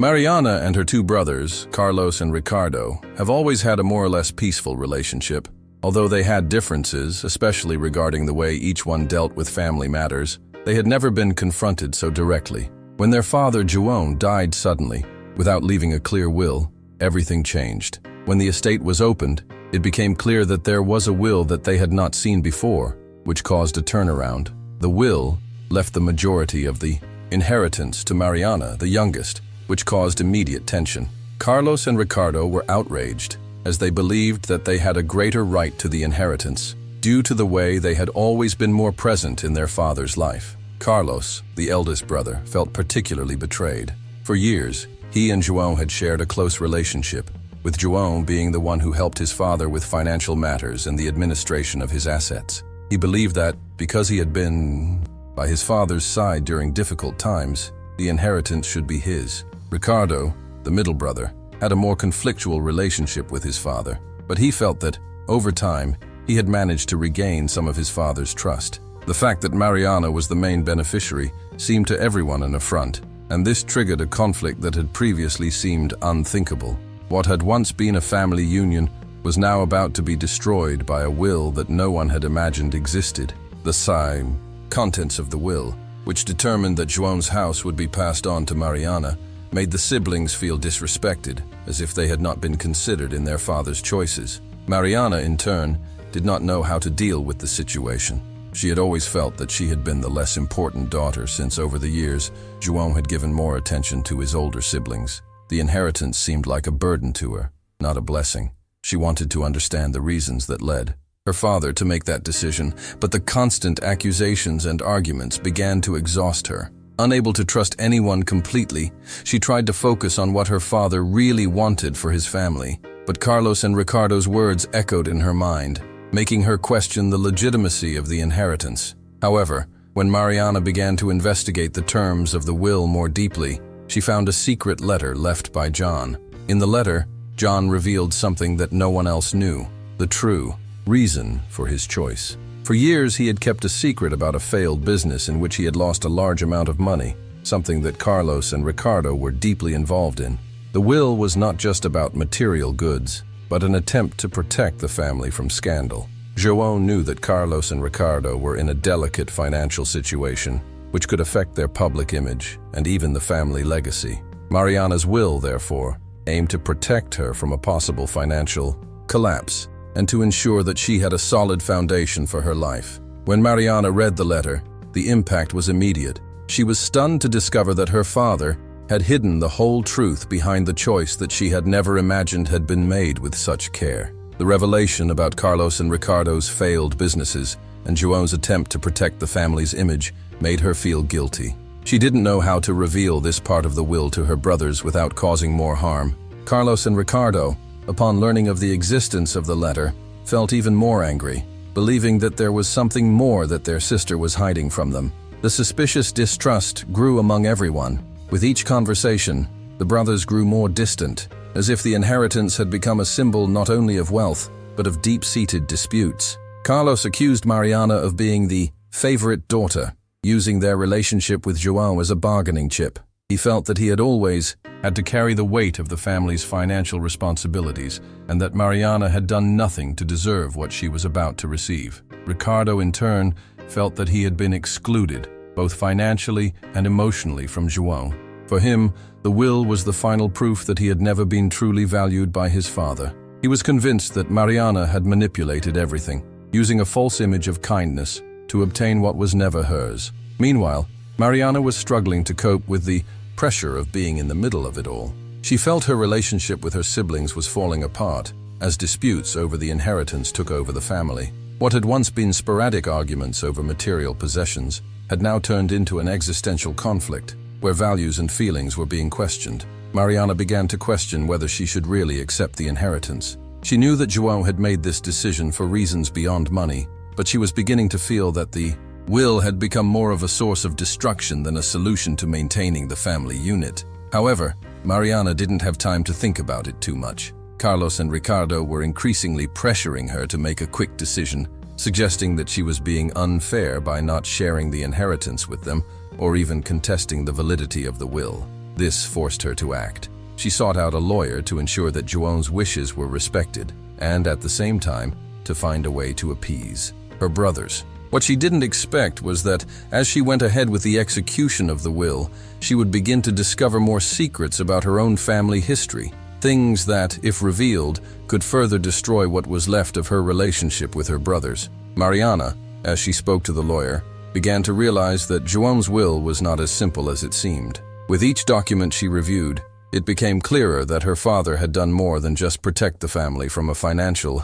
Mariana and her two brothers, Carlos and Ricardo, have always had a more or less peaceful relationship. Although they had differences, especially regarding the way each one dealt with family matters, they had never been confronted so directly. When their father, João, died suddenly, without leaving a clear will, everything changed. When the estate was opened, it became clear that there was a will that they had not seen before, which caused a turnaround. The will left the majority of the inheritance to Mariana, the youngest, which caused immediate tension. Carlos and Ricardo were outraged, as they believed that they had a greater right to the inheritance, due to the way they had always been more present in their father's life. Carlos, the eldest brother, felt particularly betrayed. For years, he and João had shared a close relationship, with João being the one who helped his father with financial matters and the administration of his assets. He believed that, because he had been by his father's side during difficult times, the inheritance should be his. Ricardo, the middle brother, had a more conflictual relationship with his father, but he felt that, over time, he had managed to regain some of his father's trust. The fact that Mariana was the main beneficiary seemed to everyone an affront, and this triggered a conflict that had previously seemed unthinkable. What had once been a family union was now about to be destroyed by a will that no one had imagined existed. The contents of the will, which determined that João's house would be passed on to Mariana, made the siblings feel disrespected, as if they had not been considered in their father's choices. Mariana, in turn, did not know how to deal with the situation. She had always felt that she had been the less important daughter since over the years, João had given more attention to his older siblings. The inheritance seemed like a burden to her, not a blessing. She wanted to understand the reasons that led her father to make that decision, but the constant accusations and arguments began to exhaust her. Unable to trust anyone completely, she tried to focus on what her father really wanted for his family. But Carlos and Ricardo's words echoed in her mind, making her question the legitimacy of the inheritance. However, when Mariana began to investigate the terms of the will more deeply, she found a secret letter left by John. In the letter, John revealed something that no one else knew, the true reason for his choice. For years, he had kept a secret about a failed business in which he had lost a large amount of money, something that Carlos and Ricardo were deeply involved in. The will was not just about material goods, but an attempt to protect the family from scandal. João knew that Carlos and Ricardo were in a delicate financial situation, which could affect their public image and even the family legacy. Mariana's will, therefore, aimed to protect her from a possible financial collapse and to ensure that she had a solid foundation for her life. When Mariana read the letter, the impact was immediate. She was stunned to discover that her father had hidden the whole truth behind the choice that she had never imagined had been made with such care. The revelation about Carlos and Ricardo's failed businesses and João's attempt to protect the family's image made her feel guilty. She didn't know how to reveal this part of the will to her brothers without causing more harm. Carlos and Ricardo, upon learning of the existence of the letter, felt even more angry, believing that there was something more that their sister was hiding from them. The suspicious distrust grew among everyone. With each conversation, the brothers grew more distant, as if the inheritance had become a symbol not only of wealth, but of deep-seated disputes. Carlos accused Mariana of being the favorite daughter, using their relationship with João as a bargaining chip. He felt that he had always had to carry the weight of the family's financial responsibilities and that Mariana had done nothing to deserve what she was about to receive. Ricardo, in turn, felt that he had been excluded, both financially and emotionally, from João. For him, the will was the final proof that he had never been truly valued by his father. He was convinced that Mariana had manipulated everything, using a false image of kindness to obtain what was never hers. Meanwhile, Mariana was struggling to cope with the pressure of being in the middle of it all. She felt her relationship with her siblings was falling apart, as disputes over the inheritance took over the family. What had once been sporadic arguments over material possessions had now turned into an existential conflict, where values and feelings were being questioned. Mariana began to question whether she should really accept the inheritance. She knew that João had made this decision for reasons beyond money, but she was beginning to feel that the will had become more of a source of destruction than a solution to maintaining the family unit. However, Mariana didn't have time to think about it too much. Carlos and Ricardo were increasingly pressuring her to make a quick decision, suggesting that she was being unfair by not sharing the inheritance with them or even contesting the validity of the will. This forced her to act. She sought out a lawyer to ensure that Juon's wishes were respected, and at the same time, to find a way to appease her brothers. What she didn't expect was that, as she went ahead with the execution of the will, she would begin to discover more secrets about her own family history, things that, if revealed, could further destroy what was left of her relationship with her brothers. Mariana, as she spoke to the lawyer, began to realize that Juon's will was not as simple as it seemed. With each document she reviewed, it became clearer that her father had done more than just protect the family from a financial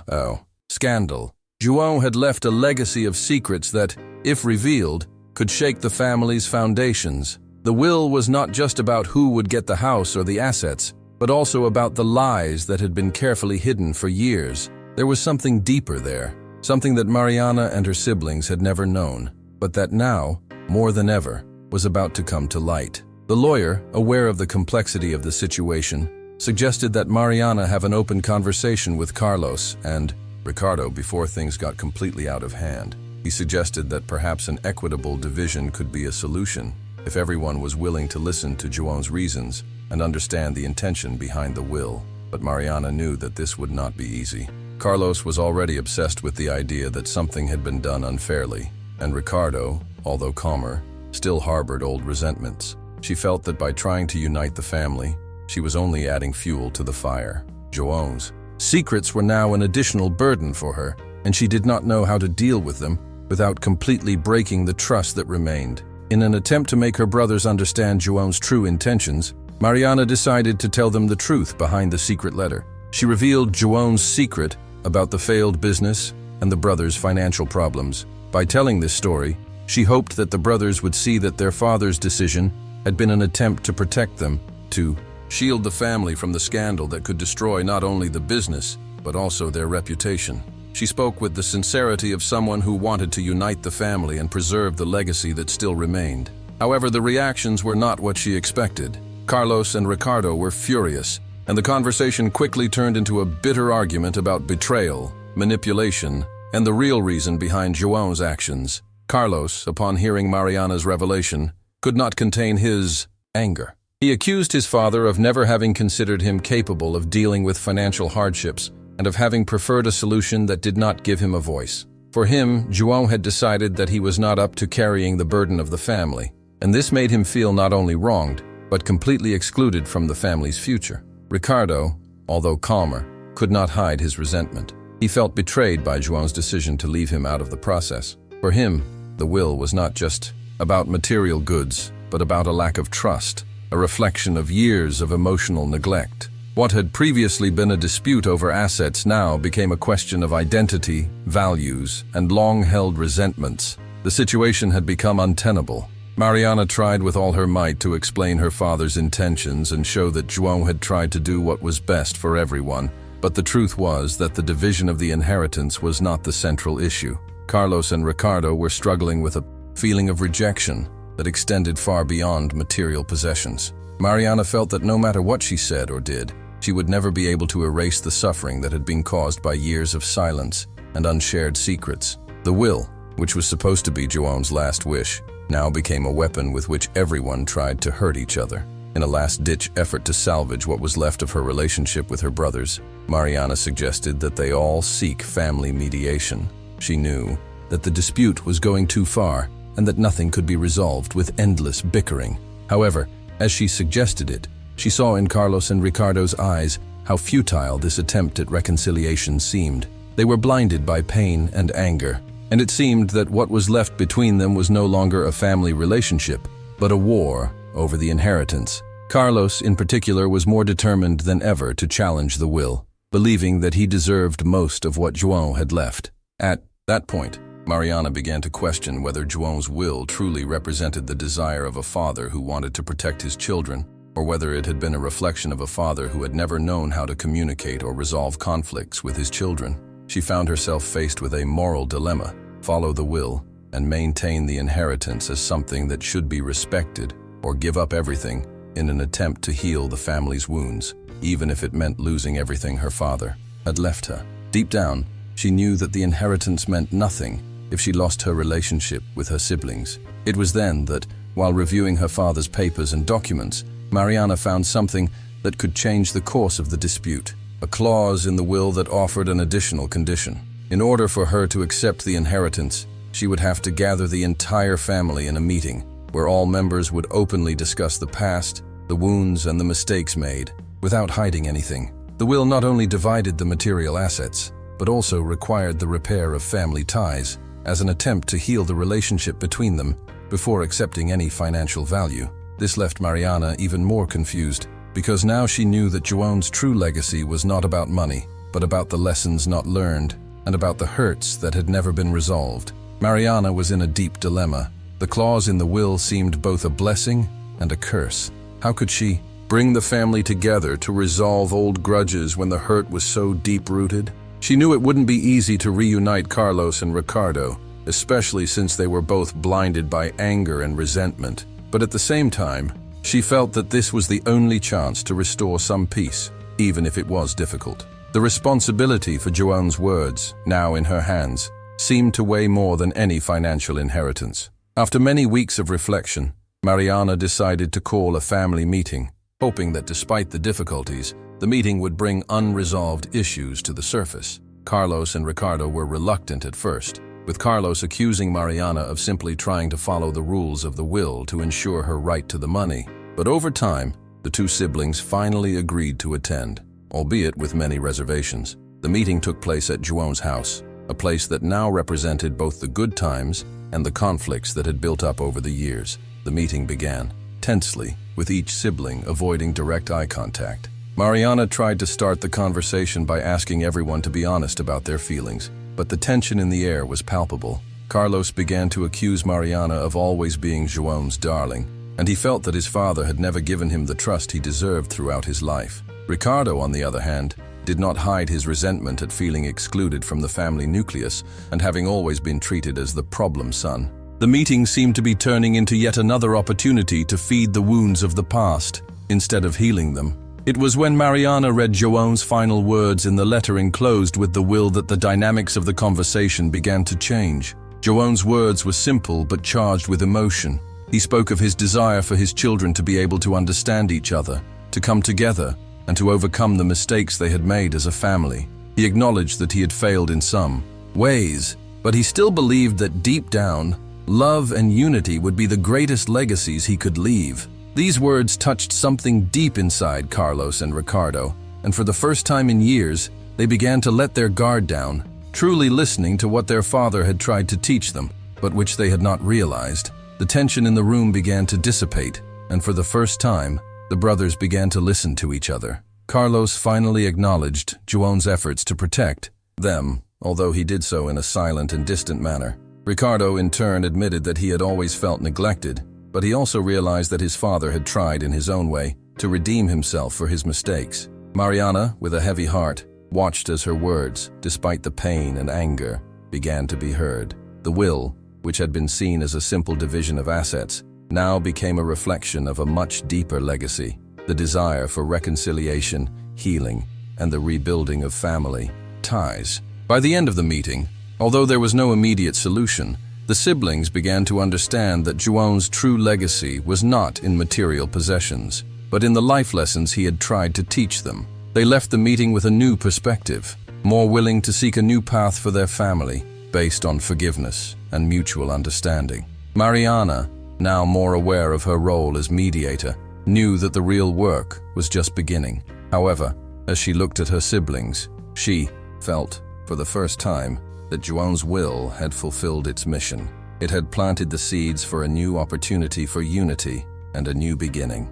scandal. Juon had left a legacy of secrets that, if revealed, could shake the family's foundations. The will was not just about who would get the house or the assets, but also about the lies that had been carefully hidden for years. There was something deeper there, something that Mariana and her siblings had never known, but that now, more than ever, was about to come to light. The lawyer, aware of the complexity of the situation, suggested that Mariana have an open conversation with Carlos and Ricardo before things got completely out of hand. He suggested that perhaps an equitable division could be a solution if everyone was willing to listen to Juon's reasons and understand the intention behind the will. But Mariana knew that this would not be easy. Carlos was already obsessed with the idea that something had been done unfairly, and Ricardo, although calmer, still harbored old resentments. She felt that by trying to unite the family, she was only adding fuel to the fire. Juon's secrets were now an additional burden for her, and she did not know how to deal with them without completely breaking the trust that remained. In an attempt to make her brothers understand Juon's true intentions, Mariana decided to tell them the truth behind the secret letter. She revealed Juon's secret about the failed business and the brothers' financial problems. By telling this story, she hoped that the brothers would see that their father's decision had been an attempt to protect them, to shield the family from the scandal that could destroy not only the business, but also their reputation. She spoke with the sincerity of someone who wanted to unite the family and preserve the legacy that still remained. However, the reactions were not what she expected. Carlos and Ricardo were furious, and the conversation quickly turned into a bitter argument about betrayal, manipulation, and the real reason behind Juon's actions. Carlos, upon hearing Mariana's revelation, could not contain his anger. He accused his father of never having considered him capable of dealing with financial hardships and of having preferred a solution that did not give him a voice. For him, Juon had decided that he was not up to carrying the burden of the family, and this made him feel not only wronged, but completely excluded from the family's future. Ricardo, although calmer, could not hide his resentment. He felt betrayed by Juon's decision to leave him out of the process. For him, the will was not just about material goods, but about a lack of trust, a reflection of years of emotional neglect. What had previously been a dispute over assets now became a question of identity, values, and long-held resentments. The situation had become untenable. Mariana tried with all her might to explain her father's intentions and show that Juon had tried to do what was best for everyone, but the truth was that the division of the inheritance was not the central issue. Carlos and Ricardo were struggling with a feeling of rejection that extended far beyond material possessions. Mariana felt that no matter what she said or did, she would never be able to erase the suffering that had been caused by years of silence and unshared secrets. The will, which was supposed to be Juon's last wish, now became a weapon with which everyone tried to hurt each other. In a last-ditch effort to salvage what was left of her relationship with her brothers, Mariana suggested that they all seek family mediation. She knew that the dispute was going too far and that nothing could be resolved with endless bickering. However, as she suggested it, she saw in Carlos and Ricardo's eyes how futile this attempt at reconciliation seemed. They were blinded by pain and anger, and it seemed that what was left between them was no longer a family relationship, but a war over the inheritance. Carlos, in particular, was more determined than ever to challenge the will, believing that he deserved most of what Juon had left. At that point, Mariana began to question whether Juon's will truly represented the desire of a father who wanted to protect his children, or whether it had been a reflection of a father who had never known how to communicate or resolve conflicts with his children. She found herself faced with a moral dilemma: follow the will and maintain the inheritance as something that should be respected, or give up everything in an attempt to heal the family's wounds, even if it meant losing everything her father had left her. Deep down, she knew that the inheritance meant nothing if she lost her relationship with her siblings. It was then that, while reviewing her father's papers and documents, Mariana found something that could change the course of the dispute, a clause in the will that offered an additional condition. In order for her to accept the inheritance, she would have to gather the entire family in a meeting, where all members would openly discuss the past, the wounds, and the mistakes made, without hiding anything. The will not only divided the material assets, but also required the repair of family ties, as an attempt to heal the relationship between them before accepting any financial value. This left Mariana even more confused, because now she knew that João's true legacy was not about money, but about the lessons not learned, and about the hurts that had never been resolved. Mariana was in a deep dilemma. The clause in the will seemed both a blessing and a curse. How could she bring the family together to resolve old grudges when the hurt was so deep-rooted? She knew it wouldn't be easy to reunite Carlos and Ricardo, especially since they were both blinded by anger and resentment. But at the same time, she felt that this was the only chance to restore some peace, even if it was difficult. The responsibility for João's words, now in her hands, seemed to weigh more than any financial inheritance. After many weeks of reflection, Mariana decided to call a family meeting, hoping that despite the difficulties, the meeting would bring unresolved issues to the surface. Carlos and Ricardo were reluctant at first, with Carlos accusing Mariana of simply trying to follow the rules of the will to ensure her right to the money. But over time, the two siblings finally agreed to attend, albeit with many reservations. The meeting took place at João's house, a place that now represented both the good times and the conflicts that had built up over the years. The meeting began, tensely, with each sibling avoiding direct eye contact. Mariana tried to start the conversation by asking everyone to be honest about their feelings, but the tension in the air was palpable. Carlos began to accuse Mariana of always being João's darling, and he felt that his father had never given him the trust he deserved throughout his life. Ricardo, on the other hand, did not hide his resentment at feeling excluded from the family nucleus and having always been treated as the problem son. The meeting seemed to be turning into yet another opportunity to feed the wounds of the past, instead of healing them. It was when Mariana read João's final words in the letter enclosed with the will that the dynamics of the conversation began to change. João's words were simple but charged with emotion. He spoke of his desire for his children to be able to understand each other, to come together, and to overcome the mistakes they had made as a family. He acknowledged that he had failed in some ways, but he still believed that deep down, love and unity would be the greatest legacies he could leave. These words touched something deep inside Carlos and Ricardo, and for the first time in years, they began to let their guard down, truly listening to what their father had tried to teach them, but which they had not realized. The tension in the room began to dissipate, and for the first time, the brothers began to listen to each other. Carlos finally acknowledged João's efforts to protect them, although he did so in a silent and distant manner. Ricardo, in turn, admitted that he had always felt neglected, but he also realized that his father had tried in his own way to redeem himself for his mistakes. Mariana, with a heavy heart, watched as her words, despite the pain and anger, began to be heard. The will, which had been seen as a simple division of assets, now became a reflection of a much deeper legacy, the desire for reconciliation, healing, and the rebuilding of family ties. By the end of the meeting, although there was no immediate solution, the siblings began to understand that João's true legacy was not in material possessions, but in the life lessons he had tried to teach them. They left the meeting with a new perspective, more willing to seek a new path for their family, based on forgiveness and mutual understanding. Mariana, now more aware of her role as mediator, knew that the real work was just beginning. However, as she looked at her siblings, she felt, for the first time, that João's will had fulfilled its mission. It had planted the seeds for a new opportunity for unity and a new beginning.